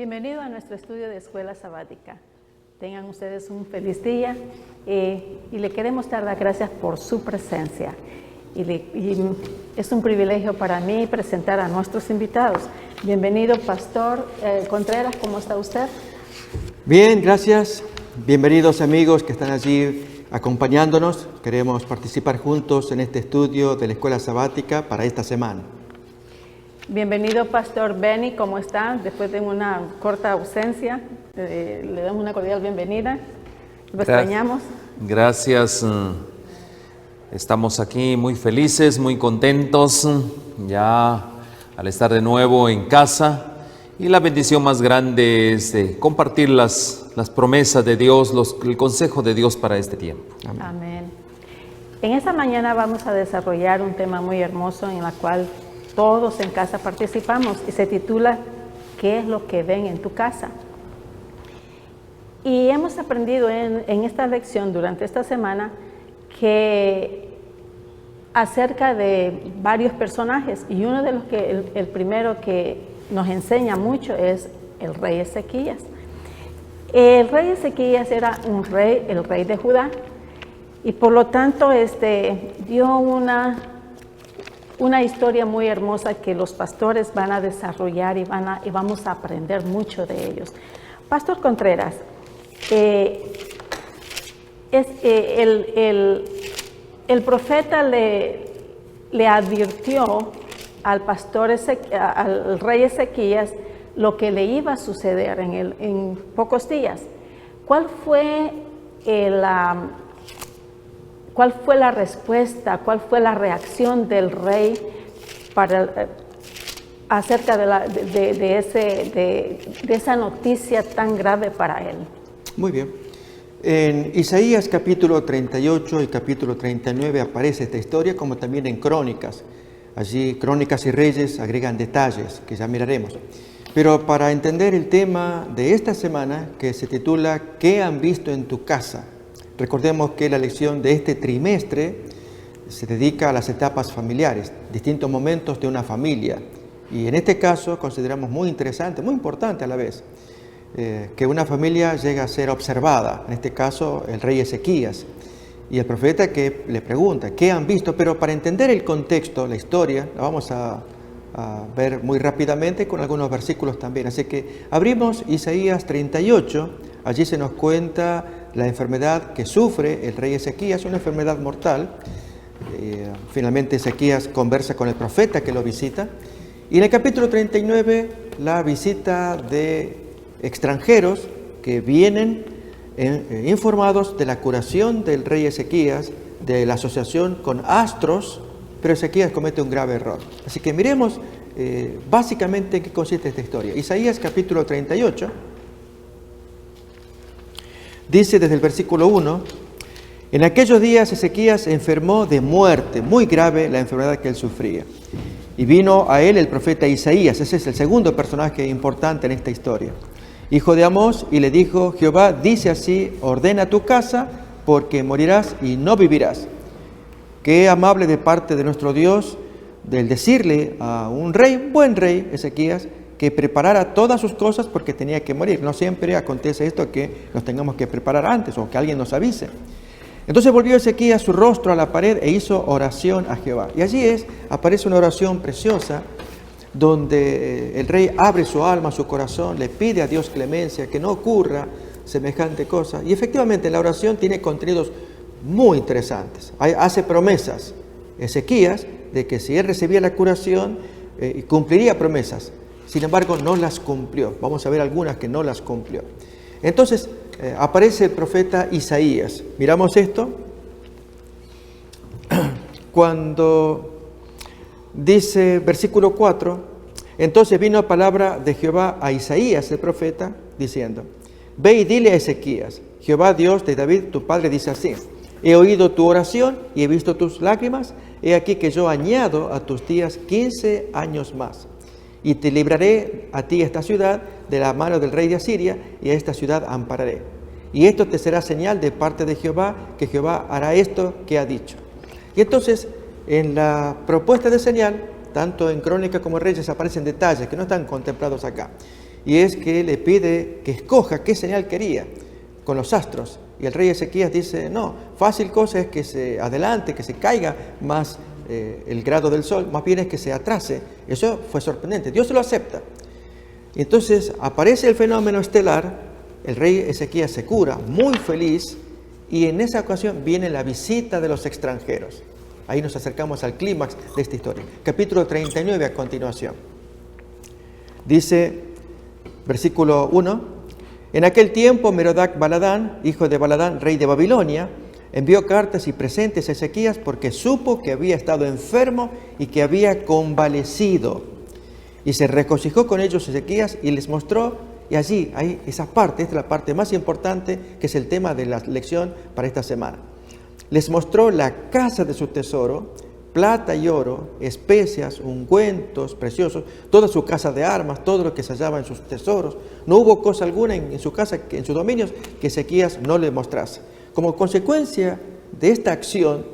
Bienvenido a nuestro estudio de Escuela Sabática. Tengan ustedes un feliz día y le queremos dar las gracias por su presencia. Y es un privilegio para mí presentar a nuestros invitados. Bienvenido, Pastor Contreras, ¿cómo está usted? Bien, gracias. Bienvenidos amigos que están allí acompañándonos. Queremos participar juntos en este estudio de la Escuela Sabática para esta semana. Bienvenido, Pastor Benny, ¿cómo está? Después de una corta ausencia, le damos una cordial bienvenida. Lo extrañamos. Gracias. Estamos aquí muy felices, muy contentos, ya al estar de nuevo en casa. Y la bendición más grande es compartir las promesas de Dios, el consejo de Dios para este tiempo. Amén. Amén. En esta mañana vamos a desarrollar un tema muy hermoso en el cual todos en casa participamos y se titula ¿Qué es lo que ven en tu casa? Y hemos aprendido en esta lección durante esta semana que acerca de varios personajes, y uno de los que el primero que nos enseña mucho es el rey Ezequías. El rey Ezequías era el rey de Judá, y por lo tanto dio una historia muy hermosa que los pastores van a desarrollar y vamos a aprender mucho de ellos. Pastor Contreras, el profeta le advirtió al rey Ezequías lo que le iba a suceder en pocos días. ¿Cuál fue la respuesta, cuál fue la reacción del rey acerca de esa noticia tan grave para él? Muy bien. En Isaías capítulo 38 y capítulo 39 aparece esta historia, como también en Crónicas. Allí Crónicas y Reyes agregan detalles que ya miraremos. Pero para entender el tema de esta semana, que se titula ¿Qué han visto en tu casa? Recordemos que la lección de este trimestre se dedica a las etapas familiares, distintos momentos de una familia. Y en este caso consideramos muy interesante, muy importante a la vez, que una familia llega a ser observada, en este caso el rey Ezequías, y el profeta que le pregunta, ¿qué han visto? Pero para entender el contexto, la historia, la vamos a ver muy rápidamente con algunos versículos también. Así que abrimos Isaías 38, allí se nos cuenta la enfermedad que sufre el rey Ezequías, una enfermedad mortal. Finalmente Ezequías conversa con el profeta que lo visita. Y en el capítulo 39, la visita de extranjeros que vienen informados de la curación del rey Ezequías, de la asociación con astros, pero Ezequías comete un grave error. Así que miremos básicamente en qué consiste esta historia. Isaías capítulo 38, dice desde el versículo 1, en aquellos días Ezequías enfermó de muerte, muy grave la enfermedad que él sufría. Y vino a él el profeta Isaías, ese es el segundo personaje importante en esta historia, hijo de Amós, y le dijo, Jehová dice así, ordena tu casa, porque morirás y no vivirás. Qué amable de parte de nuestro Dios, del decirle a un rey, buen rey, Ezequías, que preparara todas sus cosas porque tenía que morir. No siempre acontece esto que nos tengamos que preparar antes o que alguien nos avise. Entonces volvió Ezequías su rostro a la pared e hizo oración a Jehová. Y allí aparece una oración preciosa donde el rey abre su alma, su corazón, le pide a Dios clemencia, que no ocurra semejante cosa. Y efectivamente la oración tiene contenidos muy interesantes. Hace promesas Ezequías de que si él recibía la curación, cumpliría promesas. Sin embargo, no las cumplió. Vamos a ver algunas que no las cumplió. Entonces, aparece el profeta Isaías. Miramos esto. Cuando dice, versículo 4, entonces vino palabra de Jehová a Isaías, el profeta, diciendo, ve y dile a Ezequías, Jehová Dios de David, tu padre, dice así, he oído tu oración y he visto tus lágrimas, he aquí que yo añado a tus días 15 años más. Y te libraré a ti esta ciudad de la mano del rey de Asiria, y a esta ciudad ampararé. Y esto te será señal de parte de Jehová, que Jehová hará esto que ha dicho. Y entonces, en la propuesta de señal, tanto en Crónica como en Reyes aparecen detalles que no están contemplados acá. y es que le pide que escoja qué señal quería con los astros. Y el rey Ezequías dice, no, fácil cosa es que se adelante, que se caiga más el grado del sol, más bien es que se atrase. Eso fue sorprendente, Dios lo acepta. Y entonces aparece el fenómeno estelar, el rey Ezequías se cura, muy feliz, y en esa ocasión viene la visita de los extranjeros. Ahí nos acercamos al clímax de esta historia. Capítulo 39 a continuación. Dice, versículo 1, en aquel tiempo Merodach Baladán, hijo de Baladán, rey de Babilonia, envió cartas y presentes a Ezequías porque supo que había estado enfermo y que había convalecido. Y se regocijó con ellos Ezequías y les mostró, y allí hay esa parte, esta es la parte más importante, que es el tema de la lección para esta semana. Les mostró la casa de su tesoro, plata y oro, especias, ungüentos preciosos, toda su casa de armas, todo lo que se hallaba en sus tesoros. No hubo cosa alguna en su casa, en sus dominios, que Ezequías no le mostrase. Como consecuencia de esta acción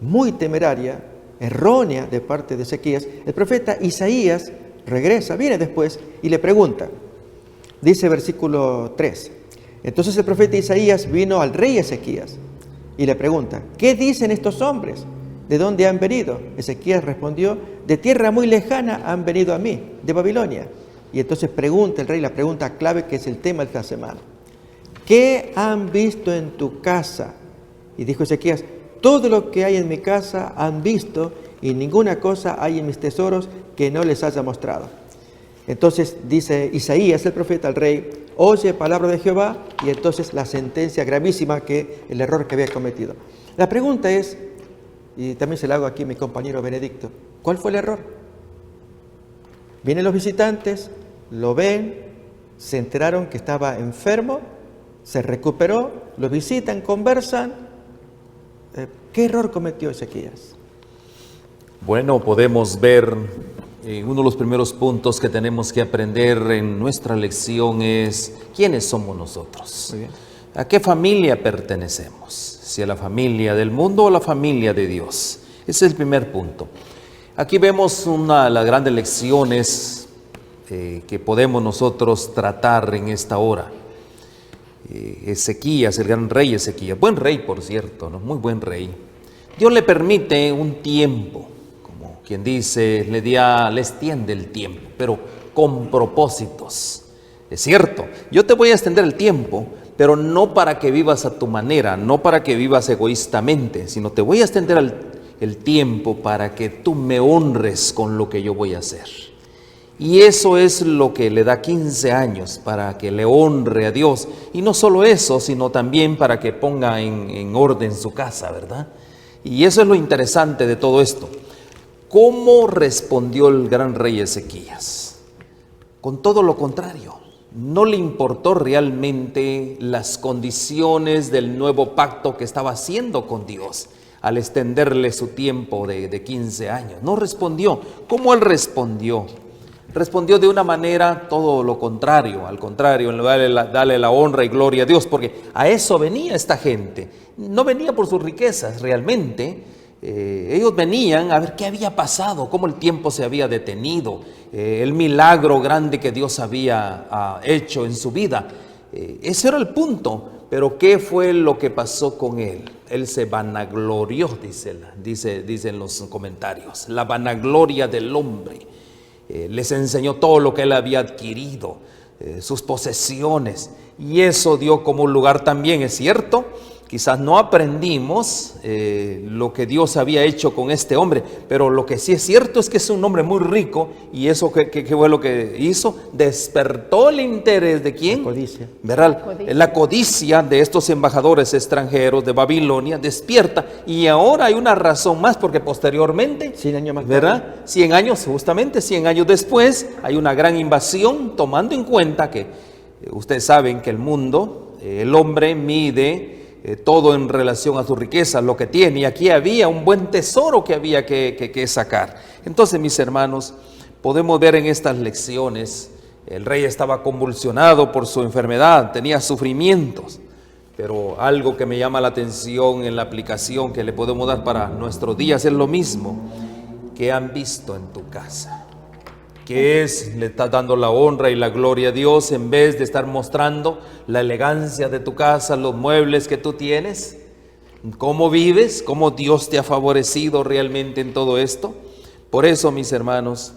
muy temeraria, errónea de parte de Ezequías, el profeta Isaías regresa, viene después y le pregunta. Dice versículo 3. Entonces el profeta Isaías vino al rey Ezequías y le pregunta, ¿qué dicen estos hombres? ¿De dónde han venido? Ezequías respondió, de tierra muy lejana han venido a mí, de Babilonia. Y entonces pregunta el rey la pregunta clave que es el tema de esta semana. ¿Qué han visto en tu casa? Y dijo Ezequías, todo lo que hay en mi casa han visto y ninguna cosa hay en mis tesoros que no les haya mostrado. Entonces dice Isaías, el profeta, al rey, oye palabra de Jehová, y entonces la sentencia gravísima, que el error que había cometido. La pregunta es, y también se la hago aquí a mi compañero Benedicto, ¿cuál fue el error? Vienen los visitantes, lo ven, se enteraron que estaba enfermo, se recuperó, lo visitan, conversan. ¿Qué error cometió Ezequías? Bueno, podemos ver uno de los primeros puntos que tenemos que aprender en nuestra lección es ¿quiénes somos nosotros? Muy bien. ¿A qué familia pertenecemos? Si a la familia del mundo o a la familia de Dios. Ese es el primer punto. Aquí vemos una de las grandes lecciones que podemos nosotros tratar en esta hora. Ezequías, el gran rey Ezequías, buen rey por cierto, ¿no? Muy buen rey. Dios le permite un tiempo, como quien dice, le extiende el tiempo, pero con propósitos. Es cierto, yo te voy a extender el tiempo, pero no para que vivas a tu manera, no para que vivas egoístamente, sino te voy a extender el tiempo para que tú me honres con lo que yo voy a hacer. Y eso es lo que le da 15 años, para que le honre a Dios. Y no solo eso, sino también para que ponga en orden su casa, ¿verdad? Y eso es lo interesante de todo esto. ¿Cómo respondió el gran rey Ezequías? Con todo lo contrario. No le importó realmente las condiciones del nuevo pacto que estaba haciendo con Dios al extenderle su tiempo de 15 años. No respondió. ¿Cómo él respondió? Respondió de una manera todo lo contrario, al contrario, en lugar de darle la honra y gloria a Dios, porque a eso venía esta gente. No venía por sus riquezas realmente, ellos venían a ver qué había pasado, cómo el tiempo se había detenido, el milagro grande que Dios había hecho en su vida. Ese era el punto, pero ¿qué fue lo que pasó con él? Él se vanaglorió, dicen los comentarios, la vanagloria del hombre. Les enseñó todo lo que él había adquirido, sus posesiones, y eso dio como lugar también, es cierto, quizás no aprendimos lo que Dios había hecho con este hombre, pero lo que sí es cierto es que es un hombre muy rico, y eso ¿qué fue lo que hizo? Despertó el interés de ¿quién? La codicia. ¿Verdad? La codicia de estos embajadores extranjeros de Babilonia despierta, y ahora hay una razón más, porque posteriormente, 100 años más ¿verdad? tarde. 100 años, justamente 100 años después, hay una gran invasión, tomando en cuenta que ustedes saben que el mundo, el hombre mide todo en relación a su riqueza, lo que tiene, y aquí había un buen tesoro que había que sacar. Entonces, mis hermanos, podemos ver en estas lecciones, el rey estaba convulsionado por su enfermedad, tenía sufrimientos, pero algo que me llama la atención en la aplicación que le podemos dar para nuestros días es lo mismo. ¿Qué han visto en tu casa? ¿Qué es? Le estás dando la honra y la gloria a Dios en vez de estar mostrando la elegancia de tu casa, los muebles que tú tienes. ¿Cómo vives? ¿Cómo Dios te ha favorecido realmente en todo esto? Por eso, mis hermanos,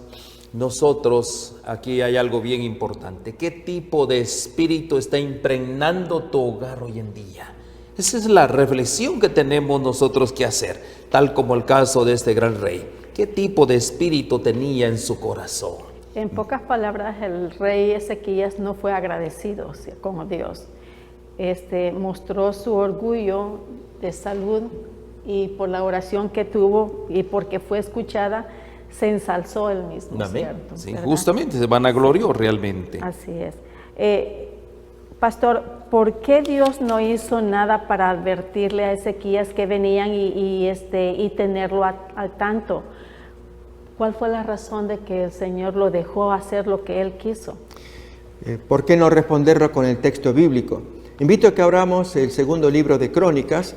nosotros, aquí hay algo bien importante. ¿Qué tipo de espíritu está impregnando tu hogar hoy en día? Esa es la reflexión que tenemos nosotros que hacer, tal como el caso de este gran rey. ¿Qué tipo de espíritu tenía en su corazón? En pocas palabras, el rey Ezequías no fue agradecido con Dios. Mostró su orgullo de salud y por la oración que tuvo y porque fue escuchada, se ensalzó él mismo. Amén. ¿Cierto? Sí, ¿verdad? justamente, se vanaglorió realmente. Así es. Pastor, ¿por qué Dios no hizo nada para advertirle a Ezequías que venían y tenerlo al tanto? ¿Cuál fue la razón de que el Señor lo dejó hacer lo que él quiso? ¿Por qué no responderlo con el texto bíblico? Invito a que abramos el segundo libro de Crónicas,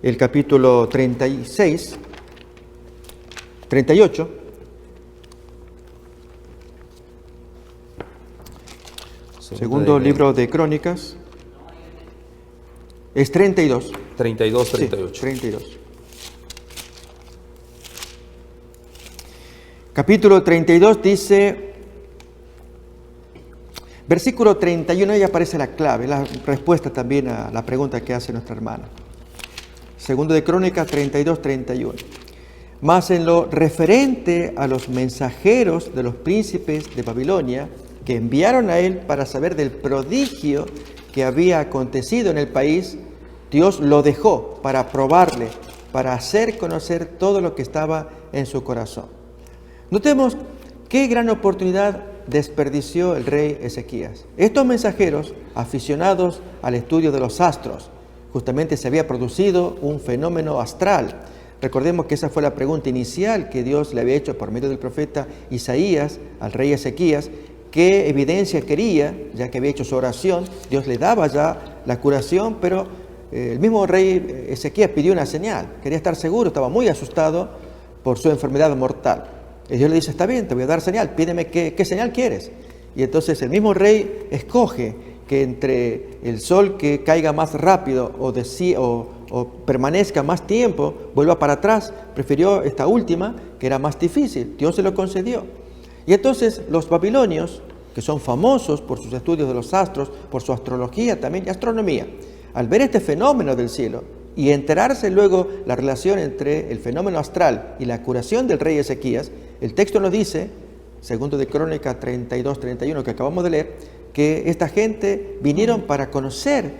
el capítulo 38. Segundo libro de Crónicas. Es 32. 32, 38. Sí, 32. Capítulo 32 dice, versículo 31, ahí aparece la clave, la respuesta también a la pregunta que hace nuestra hermana. Segundo de Crónicas 32, 31. Mas en lo referente a los mensajeros de los príncipes de Babilonia, que enviaron a él para saber del prodigio que había acontecido en el país, Dios lo dejó para probarle, para hacer conocer todo lo que estaba en su corazón. Notemos qué gran oportunidad desperdició el rey Ezequías. Estos mensajeros, aficionados al estudio de los astros, justamente se había producido un fenómeno astral. Recordemos que esa fue la pregunta inicial que Dios le había hecho por medio del profeta Isaías al rey Ezequías. ¿Qué evidencia quería? Ya que había hecho su oración, Dios le daba ya la curación, pero el mismo rey Ezequías pidió una señal. Quería estar seguro, estaba muy asustado por su enfermedad mortal. Y Dios le dice, está bien, te voy a dar señal, pídeme qué señal quieres. Y entonces el mismo rey escoge que entre el sol que caiga más rápido o permanezca más tiempo, vuelva para atrás. Prefirió esta última, que era más difícil. Dios se lo concedió. Y entonces los babilonios, que son famosos por sus estudios de los astros, por su astrología también y astronomía, al ver este fenómeno del cielo y enterarse luego la relación entre el fenómeno astral y la curación del rey Ezequías, el texto nos dice, segundo de Crónica 32, 31, que acabamos de leer, que esta gente vinieron para conocer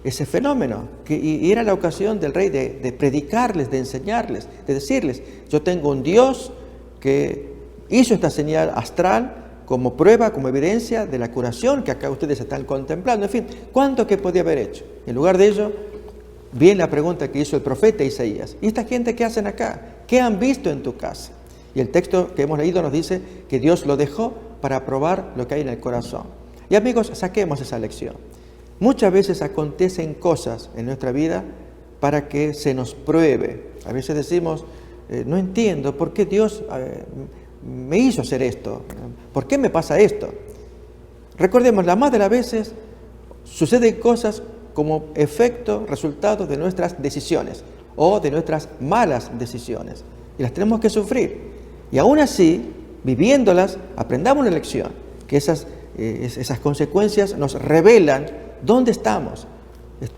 ese fenómeno, y era la ocasión del rey de predicarles, de enseñarles, de decirles, yo tengo un Dios que hizo esta señal astral como prueba, como evidencia de la curación que acá ustedes están contemplando. En fin, ¿cuánto que podía haber hecho? En lugar de ello, viene la pregunta que hizo el profeta Isaías. ¿Y esta gente qué hacen acá? ¿Qué han visto en tu casa? Y el texto que hemos leído nos dice que Dios lo dejó para probar lo que hay en el corazón. Y amigos, saquemos esa lección. Muchas veces acontecen cosas en nuestra vida para que se nos pruebe. A veces decimos, no entiendo por qué Dios me hizo hacer esto, ¿por qué me pasa esto? Recordemos, la más de las veces suceden cosas como efecto, resultado de nuestras decisiones o de nuestras malas decisiones, y las tenemos que sufrir. Y aún así, viviéndolas, aprendamos una lección, que esas consecuencias nos revelan dónde estamos.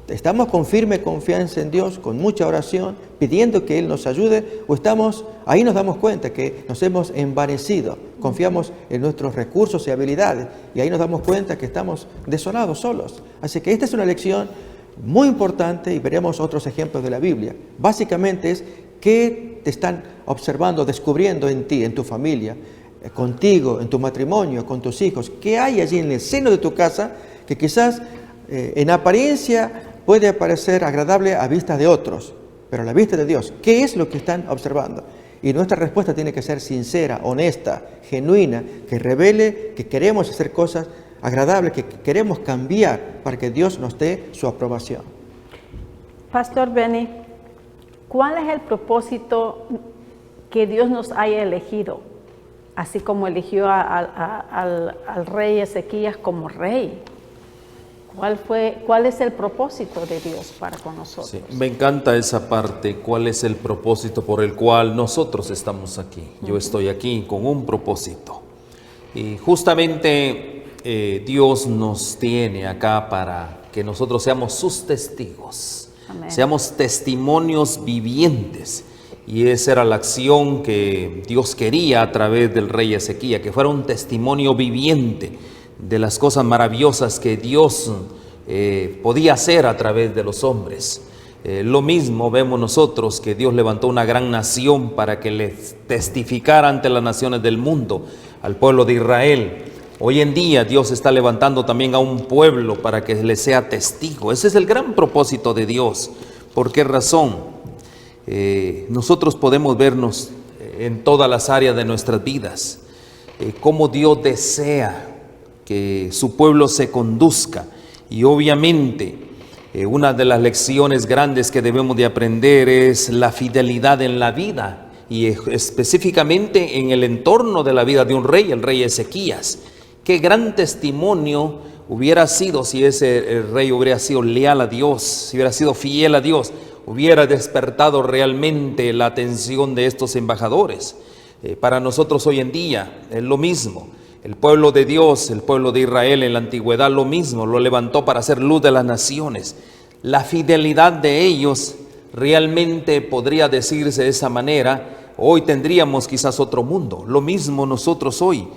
¿Estamos con firme confianza en Dios, con mucha oración, pidiendo que Él nos ayude? ¿O estamos, ahí nos damos cuenta que nos hemos envanecido, confiamos en nuestros recursos y habilidades, y ahí nos damos cuenta que estamos desolados, solos? Así que esta es una lección muy importante y veremos otros ejemplos de la Biblia. Básicamente es qué te están observando, descubriendo en ti, en tu familia, contigo, en tu matrimonio, con tus hijos. ¿Qué hay allí en el seno de tu casa que quizás en apariencia puede parecer agradable a vista de otros, pero a la vista de Dios, ¿qué es lo que están observando? Y nuestra respuesta tiene que ser sincera, honesta, genuina, que revele que queremos hacer cosas agradables, que queremos cambiar para que Dios nos dé su aprobación. Pastor Benny, ¿cuál es el propósito que Dios nos haya elegido así como eligió al rey Ezequías como rey. ¿Cuál es el propósito de Dios para con nosotros? Sí, me encanta esa parte, cuál es el propósito por el cual nosotros estamos aquí. Yo estoy aquí con un propósito. Y justamente Dios nos tiene acá para que nosotros seamos sus testigos. Amén. Seamos testimonios vivientes. Y esa era la acción que Dios quería a través del rey Ezequías, que fuera un testimonio viviente de las cosas maravillosas que Dios podía hacer a través de los hombres. Lo mismo vemos nosotros, que Dios levantó una gran nación para que le testificara ante las naciones del mundo, al pueblo de Israel. Hoy en día Dios está levantando también a un pueblo para que le sea testigo. Ese es el gran propósito de Dios. ¿Por qué razón? Nosotros podemos vernos en todas las áreas de nuestras vidas, cómo Dios desea que su pueblo se conduzca. Y obviamente una de las lecciones grandes que debemos de aprender es la fidelidad en la vida, y específicamente en el entorno de la vida de un rey, el rey Ezequías. Qué gran testimonio hubiera sido si ese rey hubiera sido leal a Dios, si hubiera sido fiel a Dios, hubiera despertado realmente la atención de estos embajadores. Para nosotros hoy en día es lo mismo. El pueblo de Dios, el pueblo de Israel en la antigüedad, lo mismo, lo levantó para hacer luz de las naciones. La fidelidad de ellos realmente podría decirse de esa manera. Hoy tendríamos quizás otro mundo. Lo mismo nosotros hoy.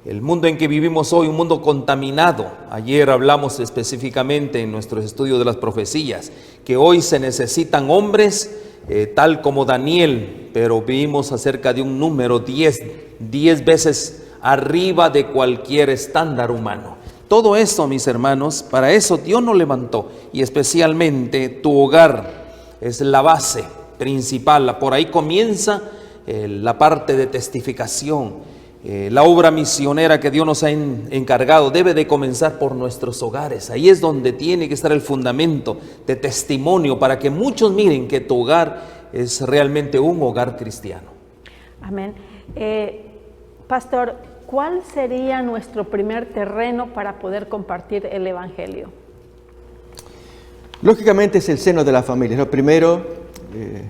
El mundo en que vivimos hoy, un mundo contaminado. Ayer hablamos específicamente en nuestros estudios de las profecías, que hoy se necesitan hombres tal como Daniel, pero vimos acerca de un número 10 veces arriba de cualquier estándar humano. Todo eso, mis hermanos, para eso Dios nos levantó, y especialmente tu hogar es la base principal. Por ahí comienza la parte de testificación. La obra misionera que Dios nos ha encargado debe de comenzar por nuestros hogares. Ahí es donde tiene que estar el fundamento de testimonio, para que muchos miren que tu hogar es realmente un hogar cristiano. Amén. Pastor, ¿cuál sería nuestro primer terreno para poder compartir el Evangelio? Lógicamente es el seno de la familia. Lo primero,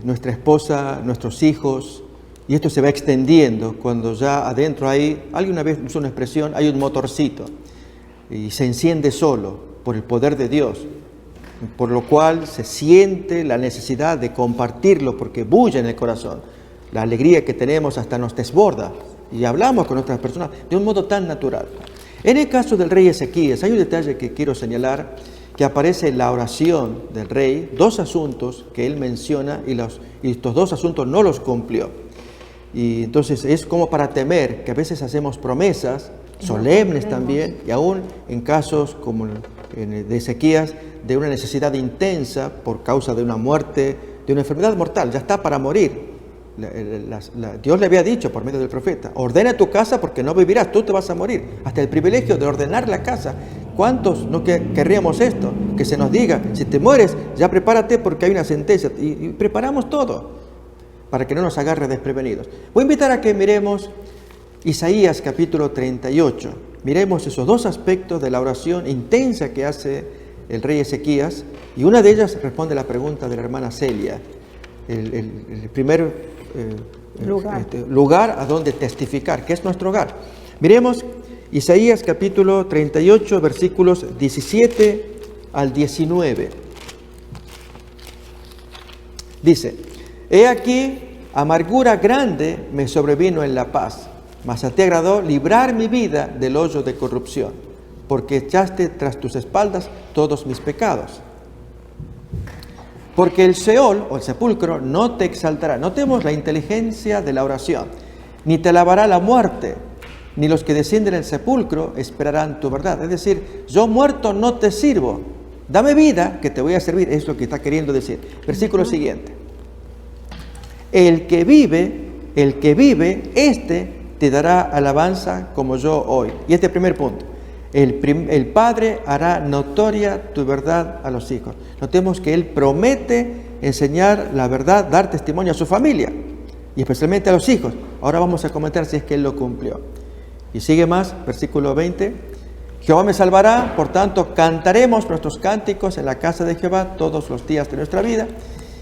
nuestra esposa, nuestros hijos, y esto se va extendiendo cuando ya adentro hay, alguna vez usó una expresión, hay un motorcito y se enciende solo por el poder de Dios, por lo cual se siente la necesidad de compartirlo porque bulle en el corazón. La alegría que tenemos hasta nos desborda y hablamos con otras personas de un modo tan natural. En el caso del rey Ezequías hay un detalle que quiero señalar, que aparece en la oración del rey, dos asuntos que él menciona y estos dos asuntos no los cumplió. Y entonces es como para temer que a veces hacemos promesas solemnes también, y aún en casos como de Ezequías, de una necesidad intensa por causa de una muerte, de una enfermedad mortal, ya está para morir. Dios le había dicho por medio del profeta, ordena tu casa porque no vivirás, tú te vas a morir. Hasta el privilegio de ordenar la casa. ¿Cuántos no querríamos esto? Que se nos diga, si te mueres, ya prepárate porque hay una sentencia. Y preparamos todo para que no nos agarre desprevenidos. Voy a invitar a que miremos Isaías capítulo 38. Miremos esos dos aspectos de la oración intensa que hace el rey Ezequías, y una de ellas responde a la pregunta de la hermana Celia, el primer lugar a donde testificar, que es nuestro hogar. Miremos Isaías capítulo 38, versículos 17 al 19. Dice: He aquí, amargura grande me sobrevino en la paz, mas a ti agradó librar mi vida del hoyo de corrupción, porque echaste tras tus espaldas todos mis pecados. Porque el Seol, o el sepulcro, no te exaltará. Notemos la inteligencia de la oración. Ni te alabará la muerte, ni los que descienden del sepulcro esperarán tu verdad. Es decir, yo muerto no te sirvo. Dame vida, que te voy a servir. Es lo que está queriendo decir. Versículo siguiente. El que vive, este te dará alabanza como yo hoy. Y este primer punto. El Padre hará notoria tu verdad a los hijos. Notemos que Él promete enseñar la verdad, dar testimonio a su familia. y especialmente a los hijos. Ahora vamos a comentar si es que Él lo cumplió. Y sigue más, versículo 20. Jehová me salvará, por tanto cantaremos nuestros cánticos en la casa de Jehová todos los días de nuestra vida.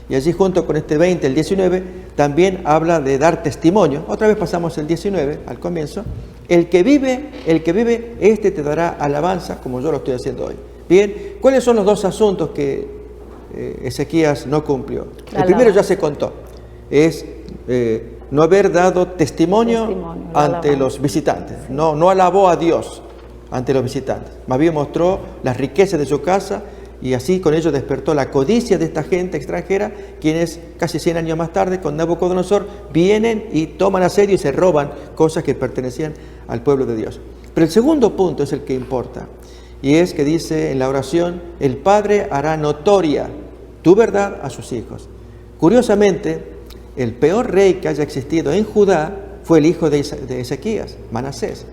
Y allí junto con este 20, el 19, también habla de dar testimonio. Otra vez pasamos el 19 al comienzo. El que vive, este te dará alabanza, como yo lo estoy haciendo hoy. Bien, ¿cuáles son los dos asuntos que Ezequías no cumplió? El primero ya se contó, es no haber dado testimonio ante los visitantes. No alabó a Dios ante los visitantes. Más bien mostró las riquezas de su casa, y así con ello despertó la codicia de esta gente extranjera, quienes casi 100 años más tarde, con Nabucodonosor, vienen y toman asedio y se roban cosas que pertenecían al pueblo de Dios. Pero el segundo punto es el que importa, y es que dice en la oración: el Padre hará notoria tu verdad a sus hijos. Curiosamente, el peor rey que haya existido en Judá fue el hijo de Ezequías, Manasés.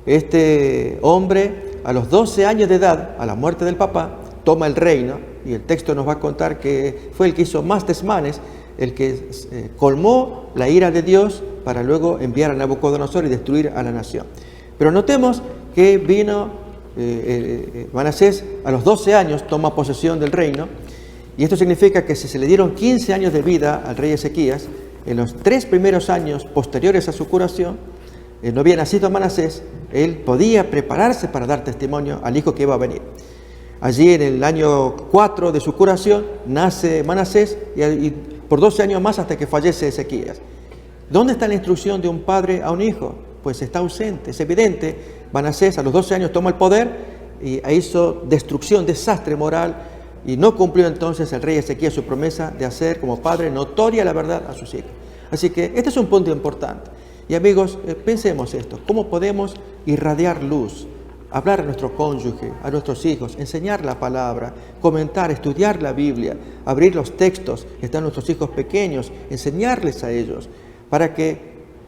Este hombre, a los 12 años de edad, a la muerte del papá, toma el reino, y el texto nos va a contar que fue el que hizo más desmanes, el que colmó la ira de Dios para luego enviar a Nabucodonosor y destruir a la nación. Pero notemos que vino Manasés a los 12 años, toma posesión del reino, y esto significa que si se le dieron 15 años de vida al rey Ezequías, en los 3 primeros años posteriores a su curación, no había nacido Manasés, él podía prepararse para dar testimonio al hijo que iba a venir. Allí en el año 4 de su curación nace Manasés, y por 12 años más hasta que fallece Ezequías. ¿Dónde está la instrucción de un padre a un hijo? Pues está ausente, es evidente. Manasés a los 12 años toma el poder y hizo destrucción, desastre moral, y no cumplió entonces el rey Ezequías su promesa de hacer como padre notoria la verdad a sus hijos. Así que este es un punto importante. Y amigos, pensemos esto: ¿cómo podemos irradiar luz? Hablar a nuestro cónyuge, a nuestros hijos, enseñar la palabra, comentar, estudiar la Biblia, abrir los textos que están nuestros hijos pequeños, enseñarles a ellos, para que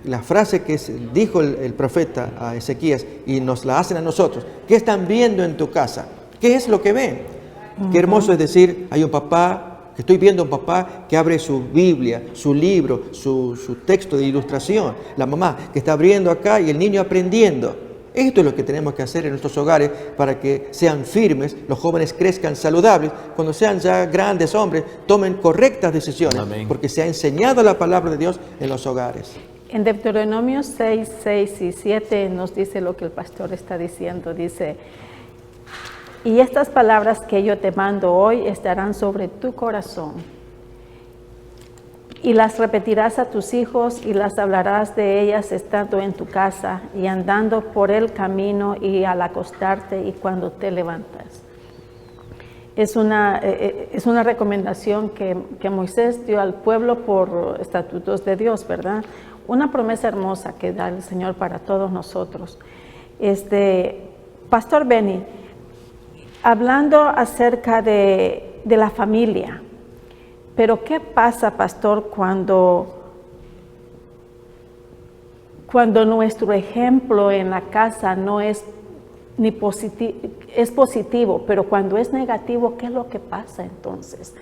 la frase que dijo el profeta a Ezequías, y nos la hacen a nosotros: ¿qué están viendo en tu casa? ¿Qué es lo que ven? Qué hermoso es decir: hay un papá, que estoy viendo un papá que abre su Biblia, su libro, su texto de ilustración, la mamá que está abriendo acá y el niño aprendiendo. Esto es lo que tenemos que hacer en nuestros hogares para que sean firmes, los jóvenes crezcan saludables, cuando sean ya grandes hombres, tomen correctas decisiones. Amén. Porque se ha enseñado la palabra de Dios en los hogares. En Deuteronomio 6, 6 y 7 nos dice lo que el pastor está diciendo. Dice: y estas palabras que yo te mando hoy estarán sobre tu corazón, y las repetirás a tus hijos, y las hablarás de ellas estando en tu casa, y andando por el camino, y al acostarte, y cuando te levantas. Es una recomendación que Moisés dio al pueblo por estatutos de Dios, ¿verdad? Una promesa hermosa que da el Señor para todos nosotros. Pastor Benny, hablando acerca de la familia, pero ¿qué pasa, pastor, cuando nuestro ejemplo en la casa no es ni positivo, es positivo, pero cuando es negativo, ¿qué es lo que pasa entonces?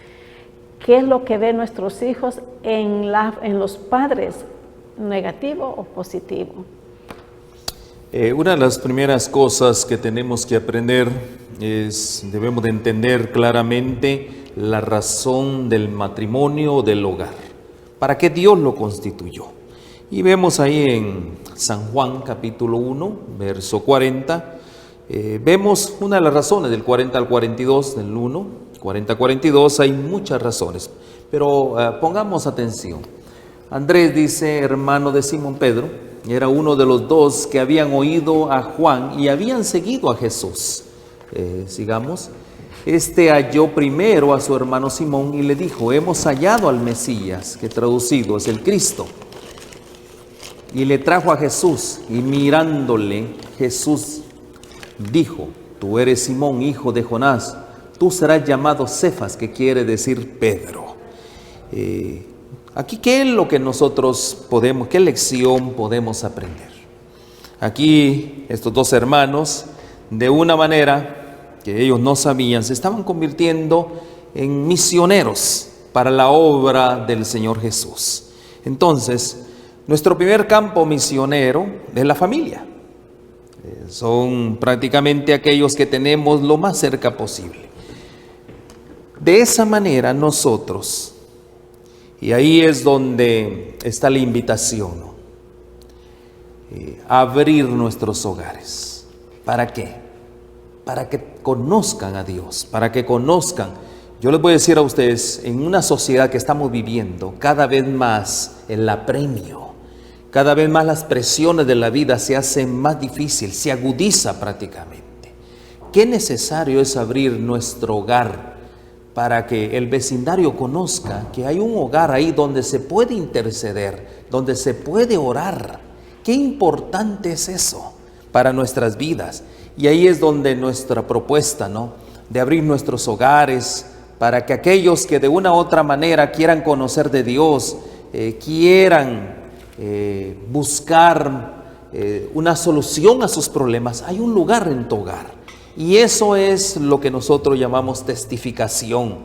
¿Qué es lo que ven nuestros hijos en los padres, negativo o positivo? Una de las primeras cosas que tenemos que aprender debemos de entender claramente la razón del matrimonio o del hogar, para qué Dios lo constituyó. Y vemos ahí en San Juan capítulo 1, verso 40, vemos una de las razones del 40 al 42, del 1, 40 al 42, hay muchas razones, pero pongamos atención. Andrés dice, hermano de Simón Pedro, era uno de los dos que habían oído a Juan y habían seguido a Jesús. Sigamos. Halló primero a su hermano Simón y le dijo: hemos hallado al Mesías, que traducido es el Cristo. Y le trajo a Jesús, y mirándole, Jesús dijo: tú eres Simón, hijo de Jonás, tú serás llamado Cefas, que quiere decir Pedro. Aquí, ¿qué es lo que nosotros qué lección podemos aprender? Aquí, estos dos hermanos, de una manera que ellos no sabían, se estaban convirtiendo en misioneros para la obra del Señor Jesús. Entonces, nuestro primer campo misionero es la familia. Son prácticamente aquellos que tenemos lo más cerca posible. De esa manera nosotros, y ahí es donde está la invitación, ¿no? Abrir nuestros hogares. ¿Para qué? Para que conozcan a Dios, para que conozcan. Yo les voy a decir a ustedes, en una sociedad que estamos viviendo cada vez más el apremio, cada vez más las presiones de la vida se hacen más difícil, se agudiza prácticamente. Qué necesario es abrir nuestro hogar para que el vecindario conozca que hay un hogar ahí donde se puede interceder, donde se puede orar. Qué importante es eso para nuestras vidas. Y ahí es donde nuestra propuesta, ¿no?, de abrir nuestros hogares para que aquellos que de una u otra manera quieran conocer de Dios, quieran buscar una solución a sus problemas, hay un lugar en tu hogar. Y eso es lo que nosotros llamamos testificación,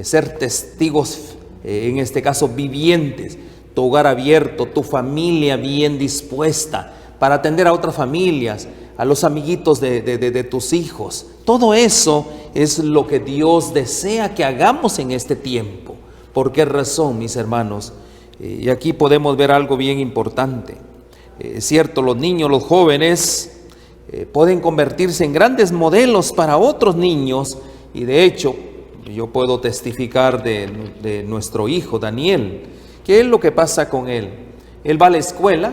ser testigos, en este caso vivientes, tu hogar abierto, tu familia bien dispuesta para atender a otras familias, a los amiguitos de tus hijos. Todo eso es lo que Dios desea que hagamos en este tiempo. ¿Por qué razón, mis hermanos? Y aquí podemos ver algo bien importante. Es cierto, los niños, los jóvenes pueden convertirse en grandes modelos para otros niños, y de hecho yo puedo testificar de nuestro hijo Daniel. ¿Qué es lo que pasa con él? Él va a la escuela,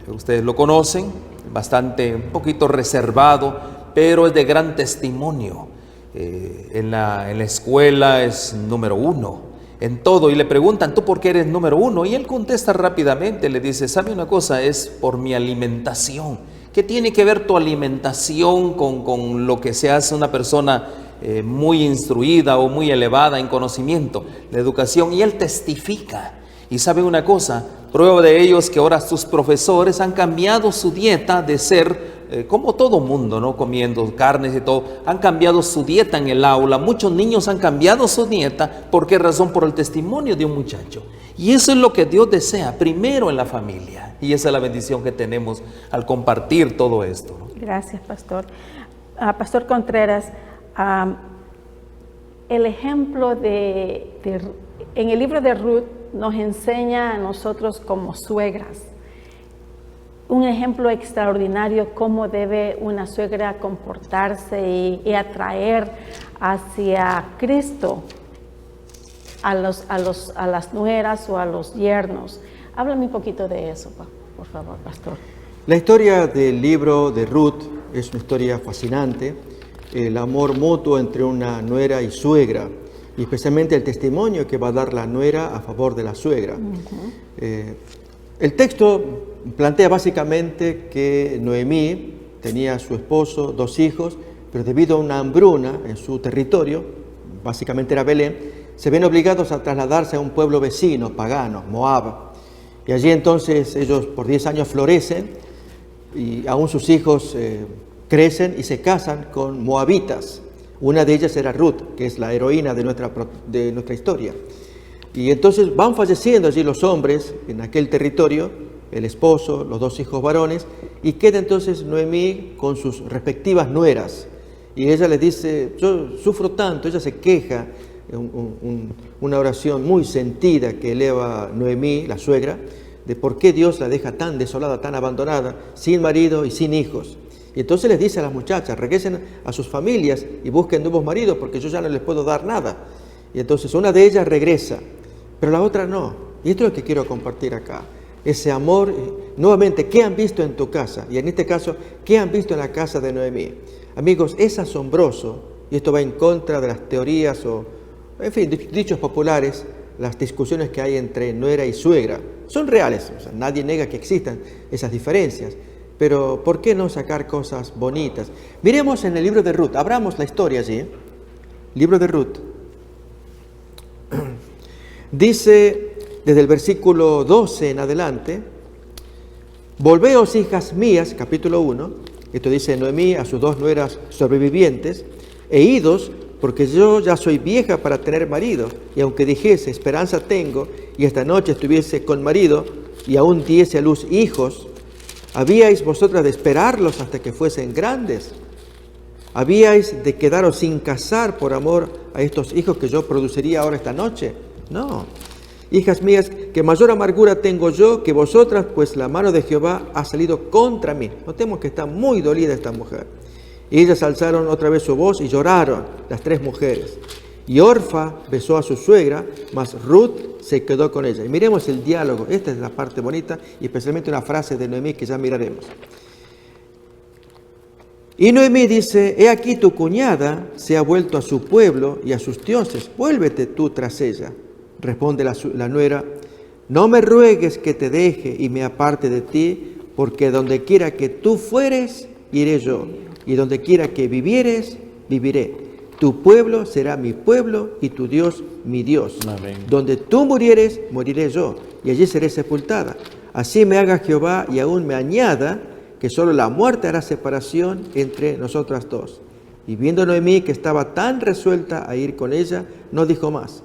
ustedes lo conocen, un poquito reservado, pero es de gran testimonio. En la escuela es número 1 en todo, y le preguntan, ¿tú por qué eres número 1? Y él contesta rápidamente, le dice, ¿sabe una cosa? Es por mi alimentación. ¿Qué tiene que ver tu alimentación con lo que se hace una persona muy instruida o muy elevada en conocimiento? La educación. Y él testifica. Y sabe una cosa, prueba de ello es que ahora sus profesores han cambiado su dieta de ser como todo mundo, ¿no?, comiendo carnes y todo. Han cambiado su dieta en el aula. Muchos niños han cambiado su dieta. ¿Por qué razón? Por el testimonio de un muchacho. Y eso es lo que Dios desea, primero en la familia. Y esa es la bendición que tenemos al compartir todo esto, ¿no? Gracias, pastor. Pastor Contreras, el ejemplo en el libro de Ruth nos enseña a nosotros como suegras un ejemplo extraordinario cómo debe una suegra comportarse y atraer hacia Cristo a las nueras o a los yernos. Háblame un poquito de eso, por favor, pastor. La historia del libro de Ruth es una historia fascinante. El amor mutuo entre una nuera y suegra, y especialmente el testimonio que va a dar la nuera a favor de la suegra. El texto plantea básicamente que Noemí tenía a su esposo, 2 hijos, pero debido a una hambruna en su territorio, básicamente era Belén, se ven obligados a trasladarse a un pueblo vecino, pagano, Moab. Y allí entonces ellos por 10 años florecen y aún sus hijos crecen y se casan con moabitas. Una de ellas era Ruth, que es la heroína de nuestra historia. Y entonces van falleciendo allí los hombres en aquel territorio, el esposo, los 2 hijos varones, y queda entonces Noemí con sus respectivas nueras. Y ella les dice, yo sufro tanto, ella se queja, una oración muy sentida que eleva Noemí, la suegra, de por qué Dios la deja tan desolada, tan abandonada, sin marido y sin hijos. Y entonces les dice a las muchachas, regresen a sus familias y busquen nuevos maridos porque yo ya no les puedo dar nada. Y entonces una de ellas regresa, pero la otra no. Y esto es lo que quiero compartir acá. Ese amor, nuevamente, ¿qué han visto en tu casa? Y en este caso, ¿qué han visto en la casa de Noemí? Amigos, es asombroso, y esto va en contra de las teorías o, en fin, dichos populares, las discusiones que hay entre nuera y suegra. Son reales, o sea, nadie niega que existan esas diferencias. Pero, ¿por qué no sacar cosas bonitas? Miremos en el libro de Ruth, abramos la historia allí. Libro de Ruth. Dice, desde el versículo 12 en adelante, volveos, hijas mías, capítulo 1, esto dice Noemí a sus 2 nueras sobrevivientes, e idos porque yo ya soy vieja para tener marido, y aunque dijese, esperanza tengo, y esta noche estuviese con marido, y aún diese a luz hijos, ¿habíais vosotras de esperarlos hasta que fuesen grandes? ¿Habíais de quedaros sin casar por amor a estos hijos que yo produciría ahora esta noche? No. Hijas mías, que mayor amargura tengo yo que vosotras, pues la mano de Jehová ha salido contra mí. Notemos que está muy dolida esta mujer. Y ellas alzaron otra vez su voz y lloraron, las 3 mujeres. Y Orfa besó a su suegra, mas Ruth se quedó con ella. Y miremos el diálogo. Esta es la parte bonita, y especialmente una frase de Noemí que ya miraremos. Y Noemí dice, he aquí tu cuñada se ha vuelto a su pueblo y a sus dioses. Vuélvete tú tras ella. Responde la nuera, no me ruegues que te deje y me aparte de ti, porque donde quiera que tú fueres, iré yo, y donde quiera que vivieres, viviré. Tu pueblo será mi pueblo y tu Dios mi Dios. Amén. Donde tú murieres, moriré yo, y allí seré sepultada. Así me haga Jehová y aún me añada, que solo la muerte hará separación entre nosotras dos. Y viendo Noemí que estaba tan resuelta a ir con ella, no dijo más.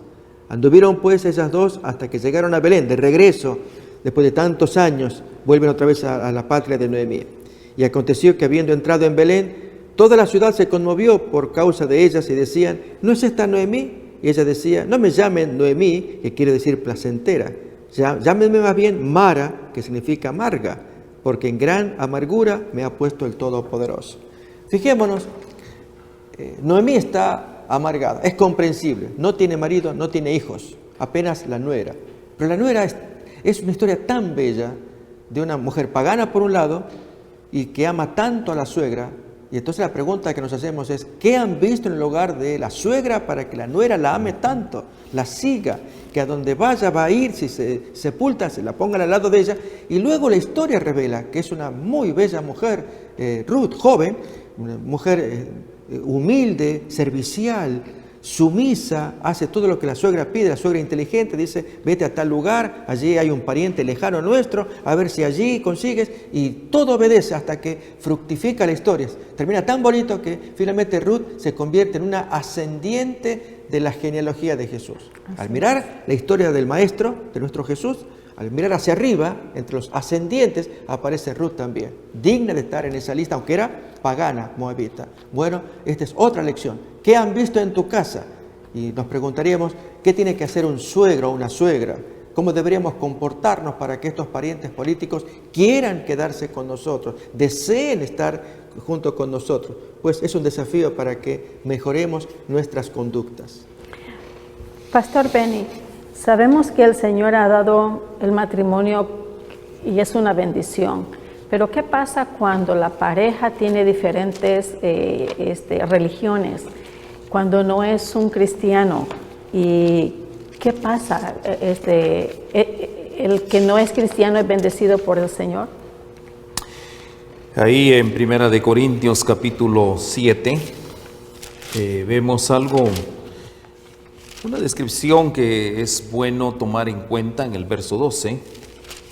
Anduvieron pues ellas dos hasta que llegaron a Belén, de regreso, después de tantos años, vuelven otra vez a la patria de Noemí. Y aconteció que habiendo entrado en Belén, toda la ciudad se conmovió por causa de ellas y decían, ¿no es esta Noemí? Y ella decía, no me llamen Noemí, que quiere decir placentera, llámenme más bien Mara, que significa amarga, porque en gran amargura me ha puesto el Todopoderoso. Fijémonos, Noemí está amargada, es comprensible, no tiene marido, no tiene hijos, apenas la nuera. Pero la nuera es una historia tan bella de una mujer pagana por un lado y que ama tanto a la suegra. Y entonces la pregunta que nos hacemos es, ¿qué han visto en el hogar de la suegra para que la nuera la ame tanto, la siga, que a donde vaya va a ir, si se sepulta, se la pongan al lado de ella? Y luego la historia revela que es una muy bella mujer, Ruth, joven, una mujer humilde, servicial, sumisa, hace todo lo que la suegra pide. La suegra inteligente dice, vete a tal lugar, allí hay un pariente lejano nuestro, a ver si allí consigues, y todo obedece hasta que fructifica la historia. Termina tan bonito que finalmente Ruth se convierte en una ascendiente de la genealogía de Jesús. Al mirar la historia del maestro, de nuestro Jesús, al mirar hacia arriba, entre los ascendientes, aparece Ruth también, digna de estar en esa lista, aunque era pagana, moabita. Bueno, esta es otra lección. ¿Qué han visto en tu casa? Y nos preguntaríamos, ¿qué tiene que hacer un suegro o una suegra? ¿Cómo deberíamos comportarnos para que estos parientes políticos quieran quedarse con nosotros, deseen estar junto con nosotros? Pues es un desafío para que mejoremos nuestras conductas. Pastor Benny, sabemos que el Señor ha dado el matrimonio y es una bendición, pero ¿qué pasa cuando la pareja tiene diferentes religiones? Cuando no es un cristiano, ¿y qué pasa? ¿El que no es cristiano es bendecido por el Señor? Ahí en 1 Corintios capítulo 7 vemos algo, una descripción que es bueno tomar en cuenta en el verso 12.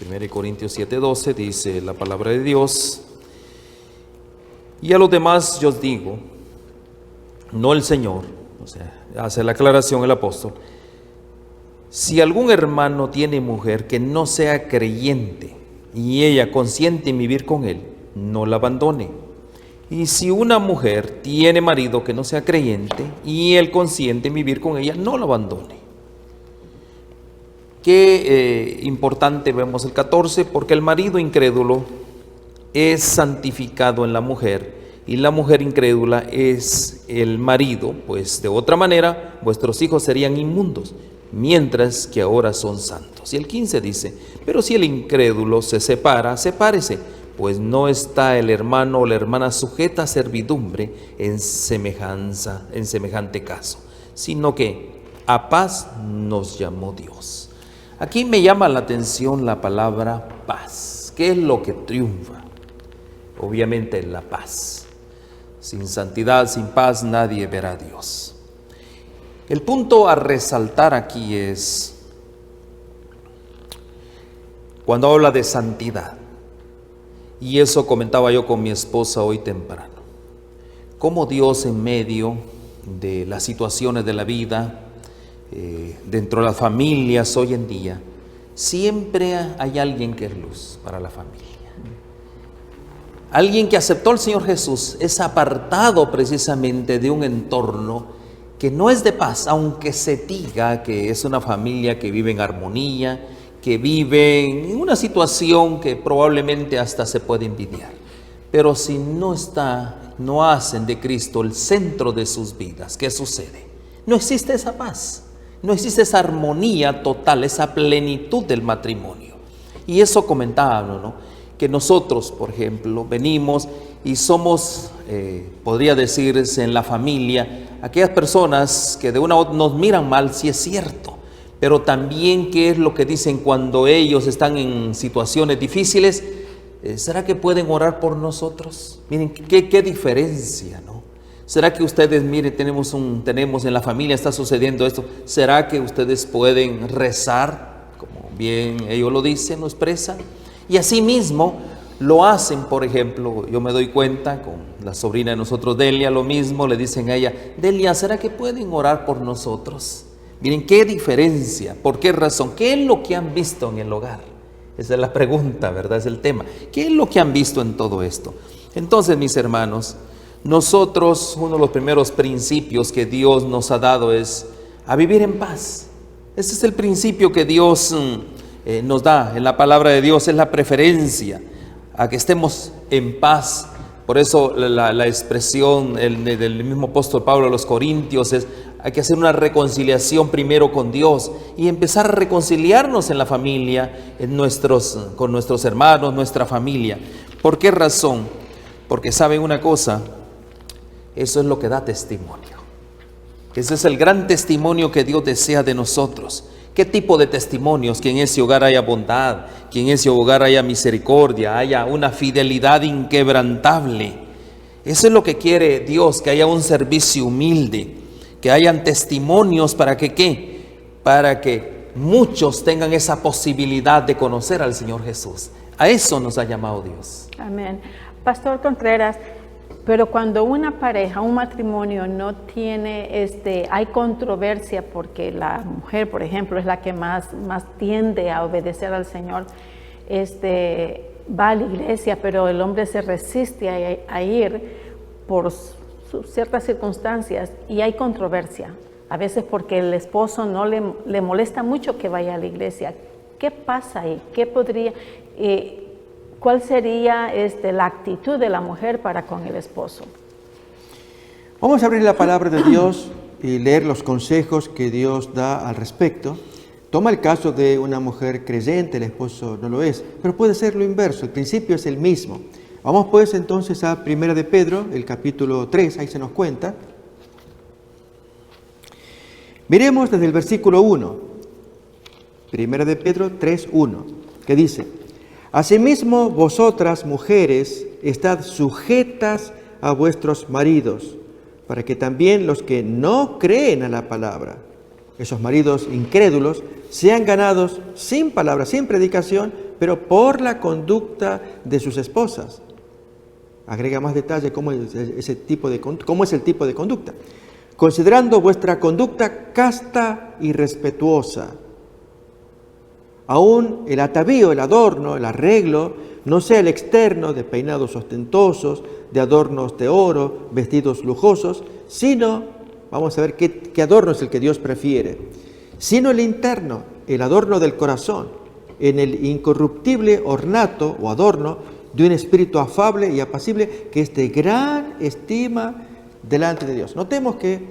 1 Corintios 7:12 dice la palabra de Dios, y a los demás yo os digo, no el Señor, o sea, hace la aclaración el apóstol, si algún hermano tiene mujer que no sea creyente y ella consiente en vivir con él, no la abandone. Y si una mujer tiene marido que no sea creyente y él consiente en vivir con ella, no la abandone. Qué importante vemos el 14, porque el marido incrédulo es santificado en la mujer y la mujer incrédula es el marido, pues de otra manera vuestros hijos serían inmundos, mientras que ahora son santos. Y el 15 dice, pero si el incrédulo se separa, sepárese, pues no está el hermano o la hermana sujeta a servidumbre en semejante caso, sino que a paz nos llamó Dios. Aquí me llama la atención la palabra paz. ¿Qué es lo que triunfa? Obviamente la paz. Sin santidad, sin paz, nadie verá a Dios. El punto a resaltar aquí es cuando habla de santidad. Y eso comentaba yo con mi esposa hoy temprano. Cómo Dios en medio de las situaciones de la vida, dentro de las familias hoy en día, siempre hay alguien que es luz para la familia. Alguien que aceptó al Señor Jesús es apartado precisamente de un entorno que no es de paz, aunque se diga que es una familia que vive en armonía, que vive en una situación que probablemente hasta se puede envidiar. Pero si no hacen de Cristo el centro de sus vidas, ¿qué sucede? No existe esa paz, no existe esa armonía total, esa plenitud del matrimonio. Y eso comentábamos, ¿no? Que nosotros, por ejemplo, venimos y somos, podría decirse en la familia, aquellas personas que de una u otra nos miran mal, sí es cierto, pero también qué es lo que dicen cuando ellos están en situaciones difíciles. ¿Será que pueden orar por nosotros? Miren, qué diferencia, ¿no? ¿Será que ustedes, miren, tenemos en la familia, está sucediendo esto? ¿Será que ustedes pueden rezar, como bien ellos lo dicen, lo expresan? Y así mismo lo hacen, por ejemplo, yo me doy cuenta con la sobrina de nosotros, Delia, lo mismo, le dicen a ella, Delia, ¿será que pueden orar por nosotros? Miren, qué diferencia, ¿por qué razón? ¿Qué es lo que han visto en el hogar? Esa es la pregunta, ¿verdad? Es el tema. ¿Qué es lo que han visto en todo esto? Entonces, mis hermanos, nosotros, uno de los primeros principios que Dios nos ha dado es a vivir en paz. Ese es el principio que Dios nos da en la palabra de Dios, es la preferencia a que estemos en paz. Por eso la expresión del mismo apóstol Pablo a los Corintios es: hay que hacer una reconciliación primero con Dios y empezar a reconciliarnos en la familia, con nuestros hermanos, nuestra familia. ¿Por qué razón? Porque saben una cosa, eso es lo que da testimonio. Ese es el gran testimonio que Dios desea de nosotros. ¿Qué tipo de testimonios? Que en ese hogar haya bondad, que en ese hogar haya misericordia, haya una fidelidad inquebrantable. Eso es lo que quiere Dios, que haya un servicio humilde, que hayan testimonios para que ¿qué? Para que muchos tengan esa posibilidad de conocer al Señor Jesús. A eso nos ha llamado Dios. Amén. Pastor Contreras, pero cuando una pareja, un matrimonio no tiene, hay controversia porque la mujer, por ejemplo, es la que más tiende a obedecer al Señor, va a la iglesia, pero el hombre se resiste a ir por ciertas circunstancias y hay controversia. A veces porque el esposo no le molesta mucho que vaya a la iglesia. ¿Qué pasa ahí? ¿Cuál sería la actitud de la mujer para con el esposo? Vamos a abrir la palabra de Dios y leer los consejos que Dios da al respecto. Toma el caso de una mujer creyente, el esposo no lo es, pero puede ser lo inverso, el principio es el mismo. Vamos pues entonces a 1 de Pedro, el capítulo 3, ahí se nos cuenta. Miremos desde el versículo 1, 1 de Pedro 3:1, que dice: Asimismo, vosotras, mujeres, estad sujetas a vuestros maridos, para que también los que no creen a la palabra, esos maridos incrédulos, sean ganados sin palabra, sin predicación, pero por la conducta de sus esposas. Agrega más detalle cómo es el tipo de conducta. Considerando vuestra conducta casta y respetuosa. Aún el atavío, el adorno, el arreglo, no sea el externo de peinados ostentosos, de adornos de oro, vestidos lujosos, sino, vamos a ver qué adorno es el que Dios prefiere, sino el interno, el adorno del corazón, en el incorruptible ornato o adorno de un espíritu afable y apacible que es de gran estima delante de Dios. Notemos que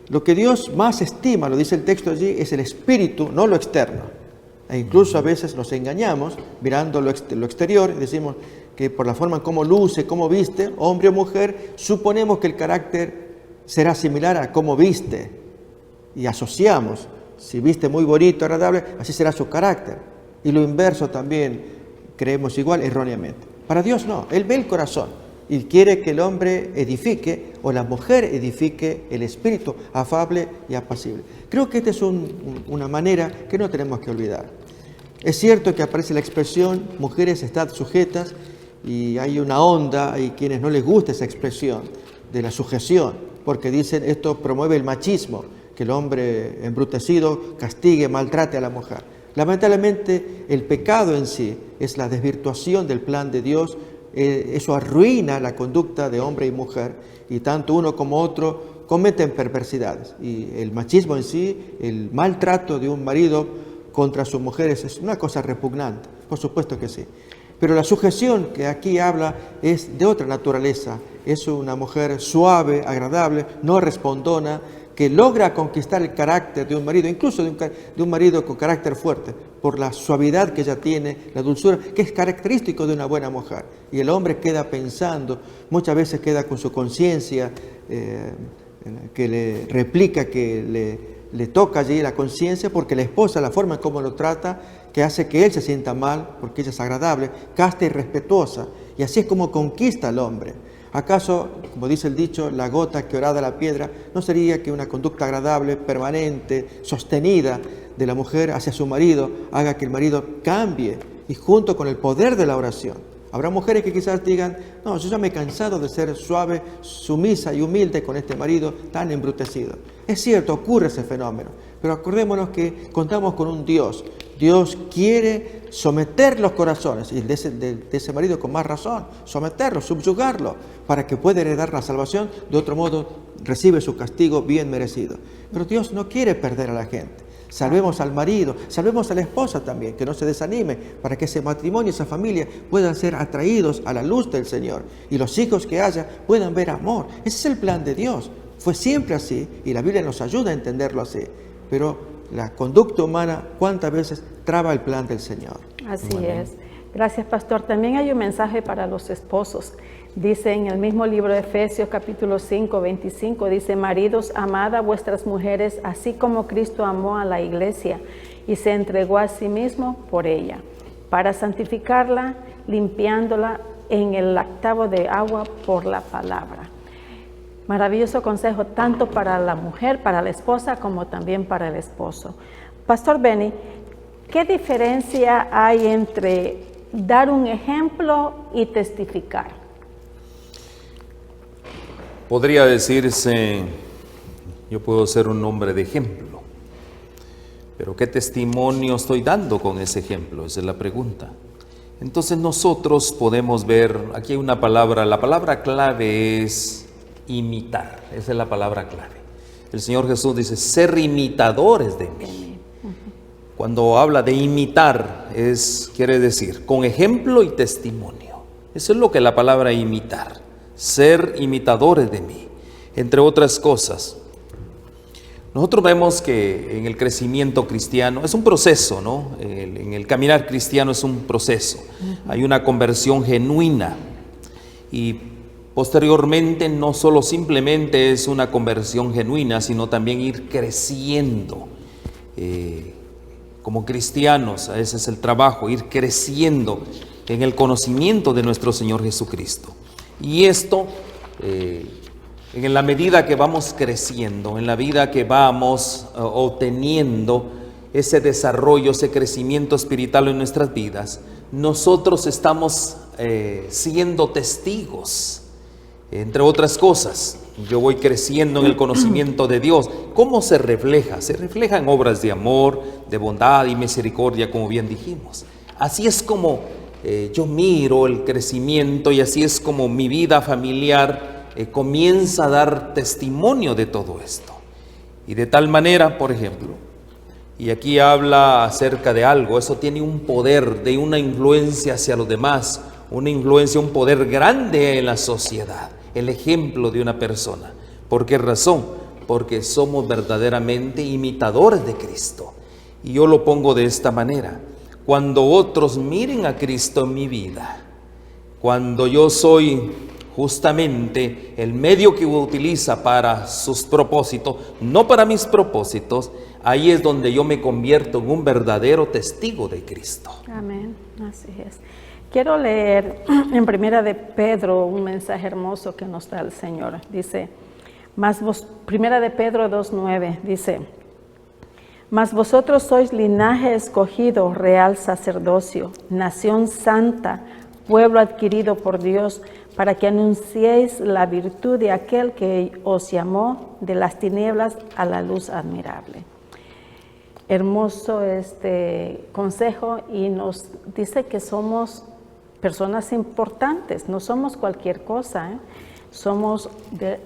lo que Dios más estima, lo dice el texto allí, es el espíritu, no lo externo. E incluso a veces nos engañamos mirando lo exterior y decimos que por la forma en cómo luce, cómo viste, hombre o mujer, suponemos que el carácter será similar a cómo viste y asociamos, si viste muy bonito, agradable, así será su carácter. Y lo inverso también creemos igual erróneamente. Para Dios no, Él ve el corazón y quiere que el hombre edifique o la mujer edifique el espíritu afable y apacible. Creo que esta es una manera que no tenemos que olvidar. Es cierto que aparece la expresión mujeres estad sujetas y hay una onda, hay quienes no les gusta esa expresión de la sujeción. porque dicen esto promueve el machismo, que el hombre embrutecido castigue, maltrate a la mujer. Lamentablemente el pecado en sí es la desvirtuación del plan de Dios, eso arruina la conducta de hombre y mujer, y tanto uno como otro cometen perversidades. Y el machismo en sí, el maltrato de un marido contra sus mujeres es una cosa repugnante, por supuesto que sí. Pero la sujeción que aquí habla es de otra naturaleza, es una mujer suave, agradable, no respondona, que logra conquistar el carácter de un marido, incluso de un marido con carácter fuerte, por la suavidad que ella tiene, la dulzura, que es característico de una buena mujer. Y el hombre queda pensando, muchas veces queda con su conciencia, que le replica, que le toca allí la conciencia, porque la esposa, la forma en cómo lo trata, que hace que él se sienta mal, porque ella es agradable, casta y respetuosa, y así es como conquista al hombre. ¿Acaso, como dice el dicho, la gota que horada la piedra, no sería que una conducta agradable, permanente, sostenida de la mujer hacia su marido, haga que el marido cambie, y junto con el poder de la oración? Habrá mujeres que quizás digan, no, yo ya me he cansado de ser suave, sumisa y humilde con este marido tan embrutecido. Es cierto, ocurre ese fenómeno, pero acordémonos que contamos con un Dios. Dios quiere someter los corazones, y de ese marido con más razón, someterlo, subyugarlo, para que pueda heredar la salvación. De otro modo, recibe su castigo bien merecido. Pero Dios no quiere perder a la gente. Salvemos al marido, salvemos a la esposa también, que no se desanime, para que ese matrimonio y esa familia puedan ser atraídos a la luz del Señor, y los hijos que haya puedan ver amor. Ese es el plan de Dios. Fue siempre así, y la Biblia nos ayuda a entenderlo así. Pero la conducta humana, ¿cuántas veces traba el plan del Señor? Así es. Gracias, pastor. También hay un mensaje para los esposos. Dice en el mismo libro de Efesios capítulo 5, 25, dice: maridos, amad a vuestras mujeres, así como Cristo amó a la iglesia y se entregó a sí mismo por ella, para santificarla, limpiándola en el lactado de agua por la palabra. Maravilloso consejo, tanto para la mujer, para la esposa, como también para el esposo. Pastor Benny, ¿qué diferencia hay entre dar un ejemplo y testificar? Podría decirse, yo puedo ser un hombre de ejemplo, pero ¿qué testimonio estoy dando con ese ejemplo? Esa es la pregunta. Entonces nosotros podemos ver, aquí hay una palabra, la palabra clave es imitar, esa es la palabra clave. El Señor Jesús dice, ser imitadores de mí. Cuando habla de imitar, quiere decir con ejemplo y testimonio. Eso es lo que la palabra imitar. Ser imitadores de mí, entre otras cosas. Nosotros vemos que en el crecimiento cristiano es un proceso, ¿no? En el caminar cristiano es un proceso. Hay una conversión genuina y posteriormente no solo simplemente es una conversión genuina, sino también ir creciendo como cristianos. Ese es el trabajo, ir creciendo en el conocimiento de nuestro Señor Jesucristo. Y esto, en la medida que vamos creciendo, en la vida que vamos obteniendo ese desarrollo, ese crecimiento espiritual en nuestras vidas, nosotros estamos siendo testigos, entre otras cosas. Yo voy creciendo en el conocimiento de Dios. ¿Cómo se refleja? Se refleja en obras de amor, de bondad y misericordia, como bien dijimos. Así es como yo miro el crecimiento, y así es como mi vida familiar comienza a dar testimonio de todo esto. Y de tal manera, por ejemplo, y aquí habla acerca de algo, eso tiene un poder, de una influencia hacia los demás, una influencia, un poder grande en la sociedad, el ejemplo de una persona. ¿Por qué razón? Porque somos verdaderamente imitadores de Cristo. Y yo lo pongo de esta manera: cuando otros miren a Cristo en mi vida, cuando yo soy justamente el medio que utiliza para sus propósitos, no para mis propósitos, ahí es donde yo me convierto en un verdadero testigo de Cristo. Amén, así es. Quiero leer en Primera de Pedro un mensaje hermoso que nos da el Señor. Dice, Primera de Pedro 2:9, dice: mas vosotros sois linaje escogido, real sacerdocio, nación santa, pueblo adquirido por Dios, para que anunciéis la virtud de aquel que os llamó de las tinieblas a la luz admirable. Hermoso este consejo, y nos dice que somos personas importantes, no somos cualquier cosa, somos de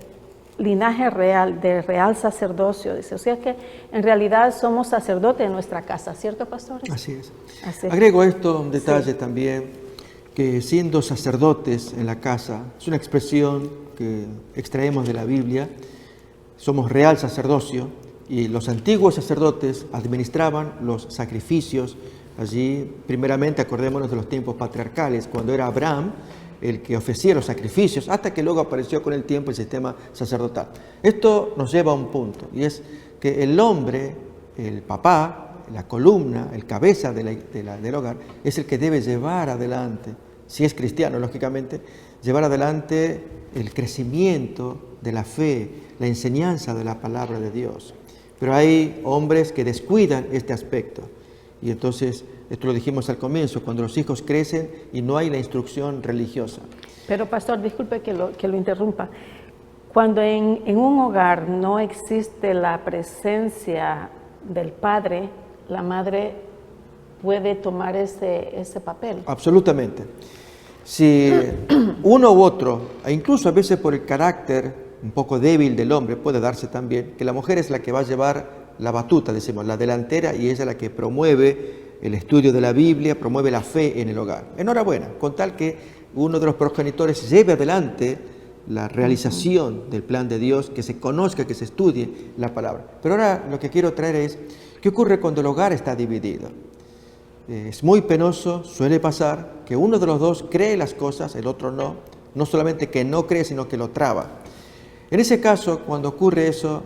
linaje real, de real sacerdocio, dice. O sea que en realidad somos sacerdotes de nuestra casa, ¿cierto, pastores? Así es. Así es. Agrego esto, un detalle también, que siendo sacerdotes en la casa, es una expresión que extraemos de la Biblia, somos real sacerdocio, y los antiguos sacerdotes administraban los sacrificios allí. Primeramente, acordémonos de los tiempos patriarcales, cuando era Abraham el que ofrecía los sacrificios, hasta que luego apareció con el tiempo el sistema sacerdotal. Esto nos lleva a un punto, y es que el hombre, el papá, la columna, el cabeza del hogar, es el que debe llevar adelante, si es cristiano, lógicamente, llevar adelante el crecimiento de la fe, la enseñanza de la palabra de Dios. Pero hay hombres que descuidan este aspecto, y entonces, esto lo dijimos al comienzo, cuando los hijos crecen y no hay la instrucción religiosa. Pero pastor, disculpe que lo interrumpa. Cuando en un hogar no existe la presencia del padre, la madre puede tomar ese papel. Absolutamente. Si uno u otro, e incluso a veces por el carácter un poco débil del hombre, puede darse también que la mujer es la que va a llevar la batuta, decimos, la delantera, y ella es la que promueve el estudio de la Biblia, promueve la fe en el hogar. Enhorabuena, con tal que uno de los progenitores lleve adelante la realización del plan de Dios, que se conozca, que se estudie la palabra. Pero ahora lo que quiero traer es, ¿qué ocurre cuando el hogar está dividido? Es muy penoso, suele pasar, que uno de los dos cree las cosas, el otro no. No solamente que no cree, sino que lo traba. En ese caso, cuando ocurre eso,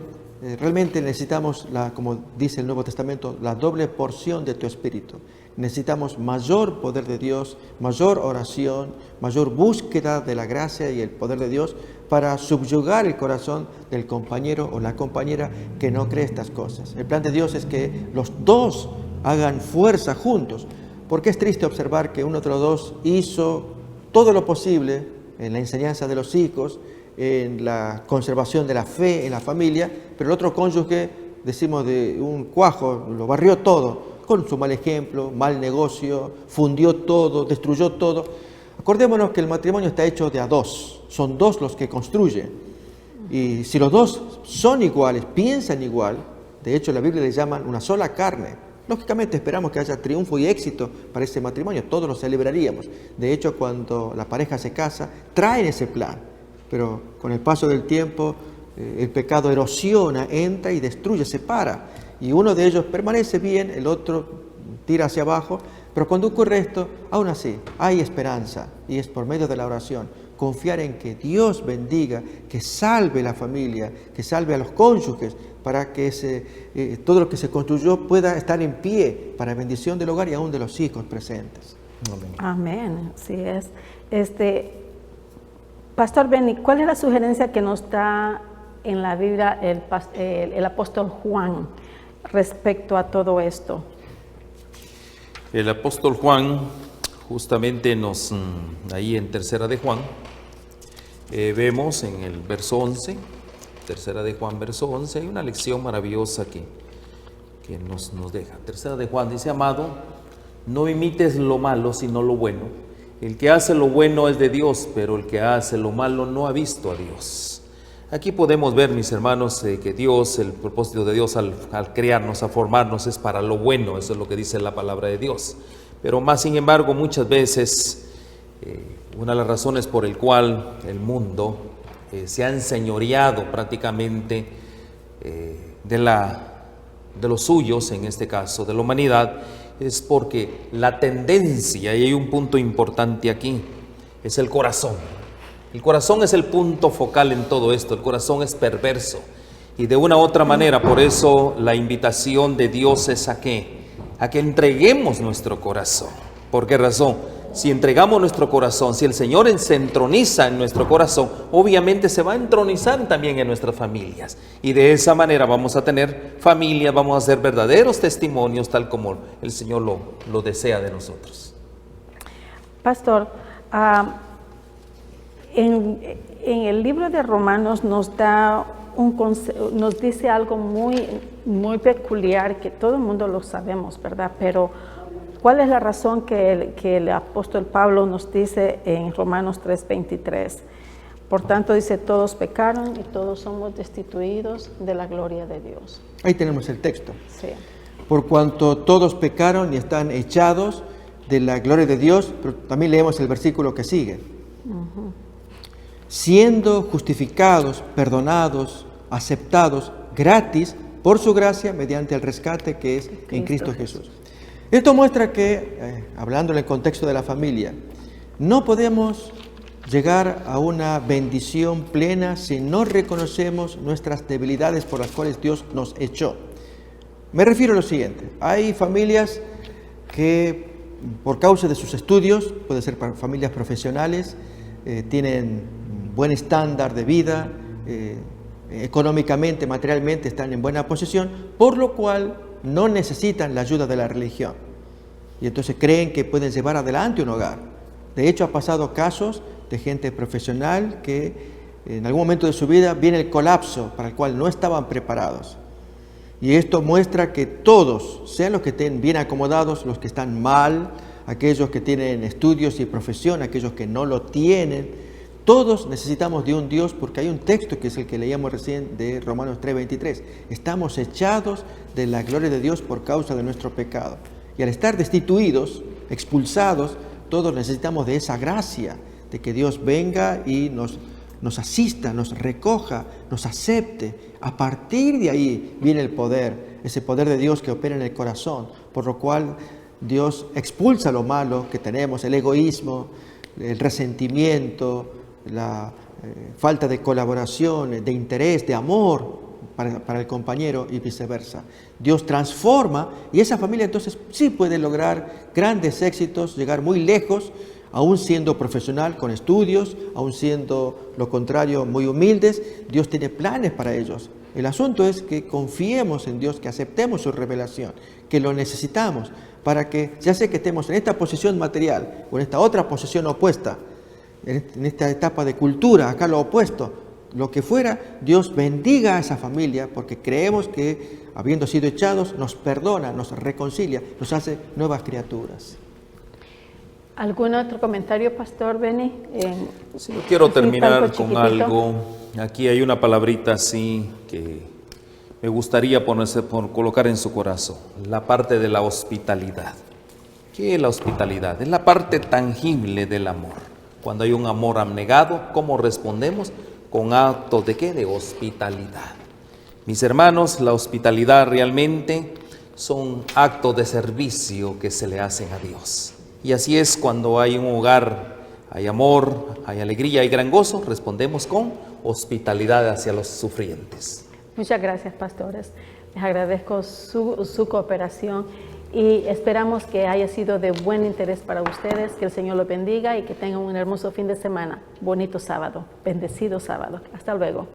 realmente necesitamos, como dice el Nuevo Testamento, la doble porción de tu espíritu. Necesitamos mayor poder de Dios, mayor oración, mayor búsqueda de la gracia y el poder de Dios para subyugar el corazón del compañero o la compañera que no cree estas cosas. El plan de Dios es que los dos hagan fuerza juntos, porque es triste observar que uno de los dos hizo todo lo posible en la enseñanza de los hijos, en la conservación de la fe en la familia, pero el otro cónyuge, decimos de un cuajo, lo barrió todo, con su mal ejemplo, mal negocio, fundió todo, destruyó todo. Acordémonos que el matrimonio está hecho de a dos, son dos los que construyen, y si los dos son iguales, piensan igual, de hecho la Biblia le llaman una sola carne. Lógicamente esperamos que haya triunfo y éxito para ese matrimonio, todos lo celebraríamos. De hecho, cuando la pareja se casa, traen ese plan. Pero con el paso del tiempo, el pecado erosiona, entra y destruye, separa. Y uno de ellos permanece bien, el otro tira hacia abajo. Pero cuando ocurre esto, aún así, hay esperanza. Y es por medio de la oración. Confiar en que Dios bendiga, que salve la familia, que salve a los cónyuges, para que todo lo que se construyó pueda estar en pie para bendición del hogar y aún de los hijos presentes. Amén, así es. Pastor Benny, ¿cuál es la sugerencia que nos da en la Biblia el apóstol Juan respecto a todo esto? El apóstol Juan, justamente ahí en Tercera de Juan, vemos en el verso 11, Tercera de Juan, verso 11, hay una lección maravillosa que nos deja. Tercera de Juan dice: amado, no imites lo malo, sino lo bueno. El que hace lo bueno es de Dios, pero el que hace lo malo no ha visto a Dios. Aquí podemos ver, mis hermanos, que Dios, el propósito de Dios al crearnos, a formarnos, es para lo bueno. Eso es lo que dice la palabra de Dios. Pero más sin embargo, muchas veces, una de las razones por el cual el mundo se ha enseñoreado prácticamente de los suyos, en este caso de la humanidad, es porque la tendencia, y hay un punto importante aquí, es el corazón. El corazón es el punto focal en todo esto. El corazón es perverso, y de una u otra manera, por eso la invitación de Dios es a que entreguemos nuestro corazón. ¿Por qué razón? Si entregamos nuestro corazón, si el Señor se entroniza en nuestro corazón, obviamente se va a entronizar también en nuestras familias. Y de esa manera vamos a tener familias, vamos a ser verdaderos testimonios, tal como el Señor lo desea de nosotros. Pastor, En el libro de Romanos nos da nos dice algo muy peculiar que todo el mundo lo sabemos, ¿verdad? Pero ¿cuál es la razón que el apóstol Pablo nos dice en Romanos 3:23? Por tanto dice, todos pecaron y todos somos destituidos de la gloria de Dios. Ahí tenemos el texto. Sí. Por cuanto todos pecaron y están echados de la gloria de Dios, pero también leemos el versículo que sigue. Siendo justificados, perdonados, aceptados gratis por su gracia mediante el rescate que es en Cristo Jesús. Esto muestra que, hablando en el contexto de la familia, no podemos llegar a una bendición plena si no reconocemos nuestras debilidades por las cuales Dios nos echó. Me refiero a lo siguiente: hay familias que por causa de sus estudios, puede ser familias profesionales, tienen buen estándar de vida, económicamente, materialmente están en buena posición, por lo cual no necesitan la ayuda de la religión. Y entonces creen que pueden llevar adelante un hogar. De hecho, ha pasado casos de gente profesional que en algún momento de su vida viene el colapso para el cual no estaban preparados. Y esto muestra que todos, sean los que estén bien acomodados, los que están mal, aquellos que tienen estudios y profesión, aquellos que no lo tienen, todos necesitamos de un Dios, porque hay un texto que es el que leíamos recién de Romanos 3:23. Estamos echados de la gloria de Dios por causa de nuestro pecado. Y al estar destituidos, expulsados, todos necesitamos de esa gracia, de que Dios venga y nos asista, nos recoja, nos acepte. A partir de ahí viene el poder, ese poder de Dios que opera en el corazón, por lo cual Dios expulsa lo malo que tenemos, el egoísmo, el resentimiento, la falta de colaboración, de interés, de amor para el compañero y viceversa. Dios transforma y esa familia entonces sí puede lograr grandes éxitos, llegar muy lejos, aún siendo profesional con estudios, aún siendo lo contrario muy humildes. Dios tiene planes para ellos. El asunto es que confiemos en Dios, que aceptemos su revelación, que lo necesitamos para que, ya sea que estemos en esta posición material o en esta otra posición opuesta, en esta etapa de cultura, acá lo opuesto, lo que fuera, Dios bendiga a esa familia, porque creemos que, habiendo sido echados, nos perdona, nos reconcilia, nos hace nuevas criaturas. ¿Algún otro comentario, Pastor Benny? Sí, yo quiero terminar con algo. Aquí hay una palabrita así que me gustaría colocar en su corazón. La parte de la hospitalidad. ¿Qué es la hospitalidad? Es la parte tangible del amor. Cuando hay un amor abnegado, ¿cómo respondemos? Con actos ¿de qué? De hospitalidad. Mis hermanos, la hospitalidad realmente son actos de servicio que se le hacen a Dios. Y así es cuando hay un hogar, hay amor, hay alegría, hay gran gozo, respondemos con hospitalidad hacia los sufrientes. Muchas gracias, pastores. Les agradezco su cooperación y esperamos que haya sido de buen interés para ustedes, que el Señor los bendiga y que tengan un hermoso fin de semana. Bonito sábado, bendecido sábado. Hasta luego.